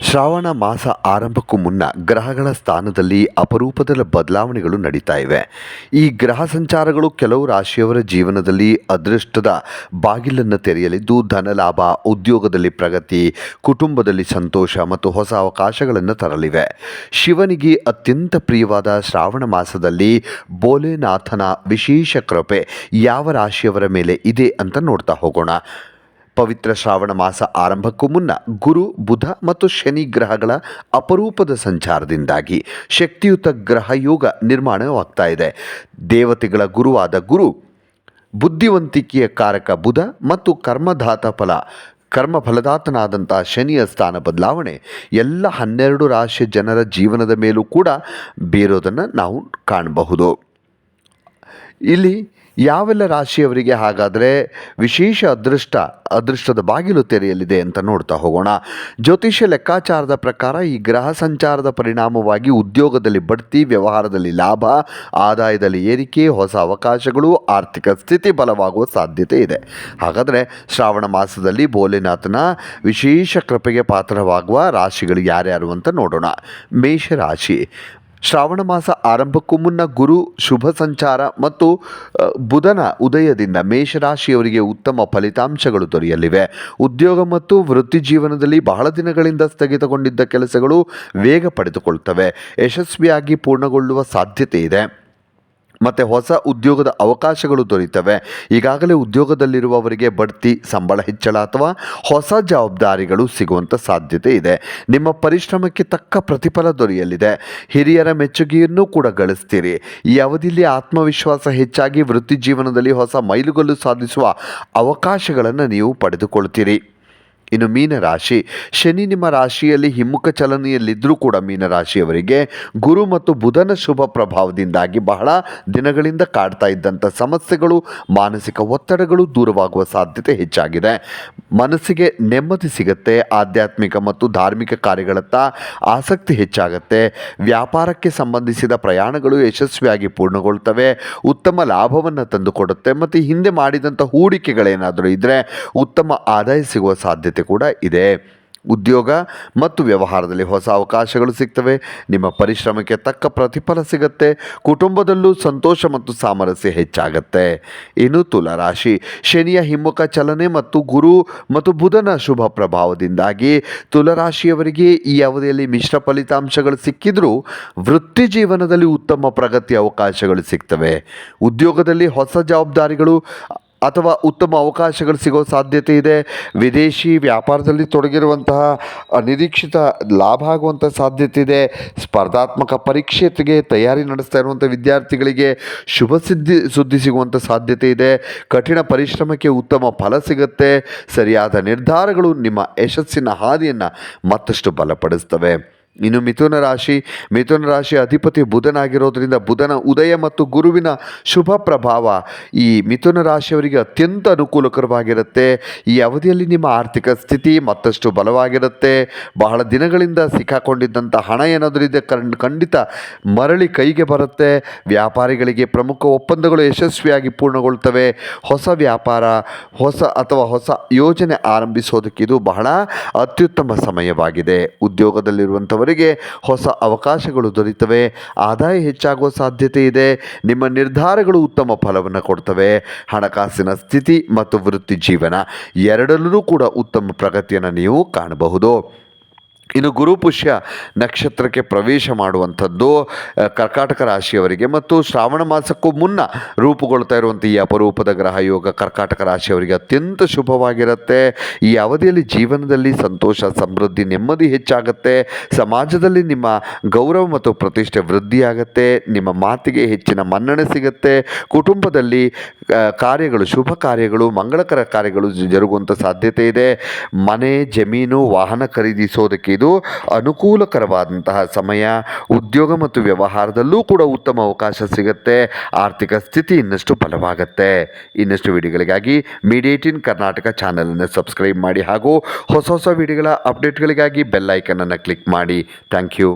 ಶ್ರಾವಣ ಮಾಸ ಆರಂಭಕ್ಕೂ ಮುನ್ನ ಗ್ರಹಗಳ ಸ್ಥಾನದಲ್ಲಿ ಅಪರೂಪದ ಬದಲಾವಣೆಗಳು ನಡೀತಾ ಇವೆ. ಈ ಗ್ರಹ ಸಂಚಾರಗಳು ಕೆಲವು ರಾಶಿಯವರ ಜೀವನದಲ್ಲಿ ಅದೃಷ್ಟದ ಬಾಗಿಲನ್ನು ತೆರೆಯಲಿದ್ದು, ಧನಲಾಭ, ಉದ್ಯೋಗದಲ್ಲಿ ಪ್ರಗತಿ, ಕುಟುಂಬದಲ್ಲಿ ಸಂತೋಷ ಮತ್ತು ಹೊಸ ಅವಕಾಶಗಳನ್ನು ತರಲಿವೆ. ಶಿವನಿಗೆ ಅತ್ಯಂತ ಪ್ರಿಯವಾದ ಶ್ರಾವಣ ಮಾಸದಲ್ಲಿ ಭೋಲೆನಾಥನ ವಿಶೇಷ ಕೃಪೆ ಯಾವ ರಾಶಿಯವರ ಮೇಲೆ ಇದೆ ಅಂತ ನೋಡ್ತಾ ಹೋಗೋಣ. ಪವಿತ್ರ ಶ್ರಾವಣ ಮಾಸ ಆರಂಭಕ್ಕೂ ಮುನ್ನ ಗುರು, ಬುಧ ಮತ್ತು ಶನಿ ಗ್ರಹಗಳ ಅಪರೂಪದ ಸಂಚಾರದಿಂದಾಗಿ ಶಕ್ತಿಯುತ ಗ್ರಹಯೋಗ ನಿರ್ಮಾಣವಾಗ್ತಾ ಇದೆ. ದೇವತೆಗಳ ಗುರುವಾದ ಗುರು, ಬುದ್ಧಿವಂತಿಕೆಯ ಕಾರಕ ಬುಧ ಮತ್ತು ಕರ್ಮಫಲದಾತನಾದಂಥ ಶನಿಯ ಸ್ಥಾನ ಬದಲಾವಣೆ ಎಲ್ಲ 12 ರಾಶಿಯ ಜನರ ಜೀವನದ ಮೇಲೂ ಕೂಡ ಬೀರೋದನ್ನು ನಾವು ಕಾಣಬಹುದು. ಇಲ್ಲಿ ಯಾವೆಲ್ಲ ರಾಶಿಯವರಿಗೆ ಹಾಗಾದರೆ ವಿಶೇಷ ಅದೃಷ್ಟದ ಬಾಗಿಲು ತೆರೆಯಲಿದೆ ಅಂತ ನೋಡ್ತಾ ಹೋಗೋಣ. ಜ್ಯೋತಿಷ್ಯ ಲೆಕ್ಕಾಚಾರದ ಪ್ರಕಾರ ಈ ಗ್ರಹ ಸಂಚಾರದ ಪರಿಣಾಮವಾಗಿ ಉದ್ಯೋಗದಲ್ಲಿ ಬಡ್ತಿ, ವ್ಯವಹಾರದಲ್ಲಿ ಲಾಭ, ಆದಾಯದಲ್ಲಿ ಏರಿಕೆ, ಹೊಸ ಅವಕಾಶಗಳು, ಆರ್ಥಿಕ ಸ್ಥಿತಿ ಬಲವಾಗುವ ಸಾಧ್ಯತೆ ಇದೆ. ಹಾಗಾದರೆ ಶ್ರಾವಣ ಮಾಸದಲ್ಲಿ ಭೋಲೆನಾಥನ ವಿಶೇಷ ಕೃಪೆಗೆ ಪಾತ್ರವಾಗುವ ರಾಶಿಗಳು ಯಾರ್ಯಾರು ಅಂತ ನೋಡೋಣ. ಮೇಷರಾಶಿ. ಶ್ರಾವಣ ಮಾಸ ಆರಂಭಕ್ಕೂ ಮುನ್ನ ಗುರು ಶುಭ ಸಂಚಾರ ಮತ್ತು ಬುಧನ ಉದಯದಿಂದ ಮೇಷರಾಶಿಯವರಿಗೆ ಉತ್ತಮ ಫಲಿತಾಂಶಗಳು ದೊರೆಯಲಿವೆ. ಉದ್ಯೋಗ ಮತ್ತು ವೃತ್ತಿ ಜೀವನದಲ್ಲಿ ಬಹಳ ದಿನಗಳಿಂದ ಸ್ಥಗಿತಗೊಂಡಿದ್ದ ಕೆಲಸಗಳು ವೇಗ ಪಡೆದುಕೊಳ್ಳುತ್ತವೆ, ಯಶಸ್ವಿಯಾಗಿ ಪೂರ್ಣಗೊಳ್ಳುವ ಸಾಧ್ಯತೆ ಇದೆ ಮತ್ತು ಹೊಸ ಉದ್ಯೋಗದ ಅವಕಾಶಗಳು ದೊರೆಯುತ್ತವೆ. ಈಗಾಗಲೇ ಉದ್ಯೋಗದಲ್ಲಿರುವವರಿಗೆ ಬಡ್ತಿ, ಸಂಬಳ ಹೆಚ್ಚಳ ಅಥವಾ ಹೊಸ ಜವಾಬ್ದಾರಿಗಳು ಸಿಗುವಂಥ ಸಾಧ್ಯತೆ ಇದೆ. ನಿಮ್ಮ ಪರಿಶ್ರಮಕ್ಕೆ ತಕ್ಕ ಪ್ರತಿಫಲ ದೊರೆಯಲಿದೆ. ಹಿರಿಯರ ಮೆಚ್ಚುಗೆಯನ್ನು ಕೂಡ ಗಳಿಸ್ತೀರಿ. ಈ ಅವಧಿಯಲ್ಲಿ ಆತ್ಮವಿಶ್ವಾಸ ಹೆಚ್ಚಾಗಿ ವೃತ್ತಿ ಜೀವನದಲ್ಲಿ ಹೊಸ ಮೈಲುಗಲ್ಲು ಸಾಧಿಸುವ ಅವಕಾಶಗಳನ್ನು ನೀವು ಪಡೆದುಕೊಳ್ತೀರಿ. ಇನ್ನು ಮೀನರಾಶಿ. ಶನಿ ನಿಮ್ಮ ರಾಶಿಯಲ್ಲಿ ಹಿಮ್ಮುಖ ಚಲನೆಯಲ್ಲಿದ್ದರೂ ಕೂಡ ಮೀನರಾಶಿಯವರಿಗೆ ಗುರು ಮತ್ತು ಬುಧನ ಶುಭ ಪ್ರಭಾವದಿಂದಾಗಿ ಬಹಳ ದಿನಗಳಿಂದ ಕಾಡ್ತಾ ಇದ್ದಂಥ ಸಮಸ್ಯೆಗಳು, ಮಾನಸಿಕ ಒತ್ತಡಗಳು ದೂರವಾಗುವ ಸಾಧ್ಯತೆ ಹೆಚ್ಚಾಗಿದೆ. ಮನಸ್ಸಿಗೆ ನೆಮ್ಮದಿ ಸಿಗುತ್ತೆ. ಆಧ್ಯಾತ್ಮಿಕ ಮತ್ತು ಧಾರ್ಮಿಕ ಕಾರ್ಯಗಳತ್ತ ಆಸಕ್ತಿ ಹೆಚ್ಚಾಗುತ್ತೆ. ವ್ಯಾಪಾರಕ್ಕೆ ಸಂಬಂಧಿಸಿದ ಪ್ರಯಾಣಗಳು ಯಶಸ್ವಿಯಾಗಿ ಪೂರ್ಣಗೊಳ್ತವೆ, ಉತ್ತಮ ಲಾಭವನ್ನು ತಂದುಕೊಡುತ್ತೆ ಮತ್ತು ಹಿಂದೆ ಮಾಡಿದಂಥ ಹೂಡಿಕೆಗಳೇನಾದರೂ ಇದ್ದರೆ ಉತ್ತಮ ಆದಾಯ ಸಿಗುವ ಸಾಧ್ಯತೆ ಕೂಡ ಇದೆ. ಉದ್ಯೋಗ ಮತ್ತು ವ್ಯವಹಾರದಲ್ಲಿ ಹೊಸ ಅವಕಾಶಗಳು ಸಿಗ್ತವೆ. ನಿಮ್ಮ ಪರಿಶ್ರಮಕ್ಕೆ ತಕ್ಕ ಪ್ರತಿಫಲ ಸಿಗುತ್ತೆ. ಕುಟುಂಬದಲ್ಲೂ ಸಂತೋಷ ಮತ್ತು ಸಾಮರಸ್ಯ ಹೆಚ್ಚಾಗತ್ತೆ. ಇನ್ನು ತುಲಾರಾಶಿ. ಶನಿಯ ಹಿಮ್ಮುಖ ಚಲನೆ ಮತ್ತು ಗುರು ಮತ್ತು ಬುಧನ ಶುಭ ಪ್ರಭಾವದಿಂದಾಗಿ ತುಲಾರಾಶಿಯವರಿಗೆ ಈ ಅವಧಿಯಲ್ಲಿ ಮಿಶ್ರ ಫಲಿತಾಂಶಗಳು ಸಿಕ್ಕಿದ್ರೂ ವೃತ್ತಿ ಜೀವನದಲ್ಲಿ ಉತ್ತಮ ಪ್ರಗತಿ ಅವಕಾಶಗಳು ಸಿಗ್ತವೆ. ಉದ್ಯೋಗದಲ್ಲಿ ಹೊಸ ಜವಾಬ್ದಾರಿಗಳು ಅಥವಾ ಉತ್ತಮ ಅವಕಾಶಗಳು ಸಿಗೋ ಸಾಧ್ಯತೆ ಇದೆ. ವಿದೇಶಿ ವ್ಯಾಪಾರದಲ್ಲಿ ತೊಡಗಿರುವಂತಹ ಅನಿರೀಕ್ಷಿತ ಲಾಭ ಆಗುವಂಥ ಸಾಧ್ಯತೆ ಇದೆ. ಸ್ಪರ್ಧಾತ್ಮಕ ಪರೀಕ್ಷೆಗೆ ತಯಾರಿ ನಡೆಸ್ತಾ ಇರುವಂಥ ವಿದ್ಯಾರ್ಥಿಗಳಿಗೆ ಶುಭ ಸುದ್ದಿ ಸಿಗುವಂಥ ಸಾಧ್ಯತೆ ಇದೆ. ಕಠಿಣ ಪರಿಶ್ರಮಕ್ಕೆ ಉತ್ತಮ ಫಲ ಸಿಗುತ್ತೆ. ಸರಿಯಾದ ನಿರ್ಧಾರಗಳು ನಿಮ್ಮ ಯಶಸ್ಸಿನ ಹಾದಿಯನ್ನು ಮತ್ತಷ್ಟು ಬಲಪಡಿಸ್ತವೆ. ಇನ್ನು ಮಿಥುನ ರಾಶಿ ಅಧಿಪತಿ ಬುಧನಾಗಿರೋದ್ರಿಂದ ಬುಧನ ಉದಯ ಮತ್ತು ಗುರುವಿನ ಶುಭ ಪ್ರಭಾವ ಈ ಮಿಥುನ ರಾಶಿಯವರಿಗೆ ಅತ್ಯಂತ ಅನುಕೂಲಕರವಾಗಿರುತ್ತೆ. ಈ ಅವಧಿಯಲ್ಲಿ ನಿಮ್ಮ ಆರ್ಥಿಕ ಸ್ಥಿತಿ ಮತ್ತಷ್ಟು ಬಲವಾಗಿರುತ್ತೆ. ಬಹಳ ದಿನಗಳಿಂದ ಸಿಕ್ಕಾಕೊಂಡಿದ್ದಂಥ ಹಣ ಏನಾದರೂ ಇದೆ ಖಂಡಿತ ಮರಳಿ ಕೈಗೆ ಬರುತ್ತೆ. ವ್ಯಾಪಾರಿಗಳಿಗೆ ಪ್ರಮುಖ ಒಪ್ಪಂದಗಳು ಯಶಸ್ವಿಯಾಗಿ ಪೂರ್ಣಗೊಳ್ತವೆ. ಹೊಸ ವ್ಯಾಪಾರ, ಹೊಸ ಯೋಜನೆ ಆರಂಭಿಸೋದಕ್ಕೆ ಇದು ಬಹಳ ಅತ್ಯುತ್ತಮ ಸಮಯವಾಗಿದೆ. ಉದ್ಯೋಗದಲ್ಲಿರುವಂಥವರಿಗೆ ಹೊಸ ಅವಕಾಶಗಳು ದೊರೆಯುತ್ತವೆ. ಆದಾಯ ಹೆಚ್ಚಾಗುವ ಸಾಧ್ಯತೆ ಇದೆ. ನಿಮ್ಮ ನಿರ್ಧಾರಗಳು ಉತ್ತಮ ಫಲವನ್ನು ಕೊಡ್ತವೆ. ಹಣಕಾಸಿನ ಸ್ಥಿತಿ ಮತ್ತು ವೃತ್ತಿ ಜೀವನ ಎರಡರಲ್ಲೂ ಕೂಡ ಉತ್ತಮ ಪ್ರಗತಿಯನ್ನು ನೀವು ಕಾಣಬಹುದು. ಇನ್ನು ಗುರು ಪುಷ್ಯ ನಕ್ಷತ್ರಕ್ಕೆ ಪ್ರವೇಶ ಮಾಡುವಂಥದ್ದು ಕರ್ಕಾಟಕ ರಾಶಿಯವರಿಗೆ ಮತ್ತು ಶ್ರಾವಣ ಮಾಸಕ್ಕೂ ಮುನ್ನ ರೂಪುಗೊಳ್ತಾ ಇರುವಂಥ ಈ ಅಪರೂಪದ ಗ್ರಹ ಯೋಗ ಕರ್ಕಾಟಕ ರಾಶಿಯವರಿಗೆ ಅತ್ಯಂತ ಶುಭವಾಗಿರುತ್ತೆ. ಈ ಅವಧಿಯಲ್ಲಿ ಜೀವನದಲ್ಲಿ ಸಂತೋಷ, ಸಮೃದ್ಧಿ, ನೆಮ್ಮದಿ ಹೆಚ್ಚಾಗುತ್ತೆ. ಸಮಾಜದಲ್ಲಿ ನಿಮ್ಮ ಗೌರವ ಮತ್ತು ಪ್ರತಿಷ್ಠೆ ವೃದ್ಧಿಯಾಗುತ್ತೆ. ನಿಮ್ಮ ಮಾತಿಗೆ ಹೆಚ್ಚಿನ ಮನ್ನಣೆ ಸಿಗುತ್ತೆ. ಕುಟುಂಬದಲ್ಲಿ ಶುಭ ಕಾರ್ಯಗಳು, ಮಂಗಳಕರ ಕಾರ್ಯಗಳು ಜರುಗುವಂಥ ಸಾಧ್ಯತೆ ಇದೆ. ಮನೆ, ಜಮೀನು, ವಾಹನ ಖರೀದಿಸೋದಕ್ಕೆ ಇದು ಅನುಕೂಲಕರವಾದಂತಹ ಸಮಯ. ಉದ್ಯೋಗ ಮತ್ತು ವ್ಯವಹಾರದಲ್ಲೂ ಕೂಡ ಉತ್ತಮ ಅವಕಾಶ ಸಿಗುತ್ತೆ. ಆರ್ಥಿಕ ಸ್ಥಿತಿ ಇನ್ನಷ್ಟು ಬಲವಾಗುತ್ತೆ. ಇನ್ನಷ್ಟು ವಿಡಿಯೋಗಳಿಗಾಗಿ ಮೀಡಿಯೇಟಿನ್ ಕರ್ನಾಟಕ ಚಾನಲನ್ನು ಸಬ್ಸ್ಕ್ರೈಬ್ ಮಾಡಿ ಹಾಗೂ ಹೊಸ ವಿಡಿಯೋಗಳ ಅಪ್ಡೇಟ್ಗಳಿಗಾಗಿ ಬೆಲ್ ಐಕನನ್ನು ಕ್ಲಿಕ್ ಮಾಡಿ. Thank you.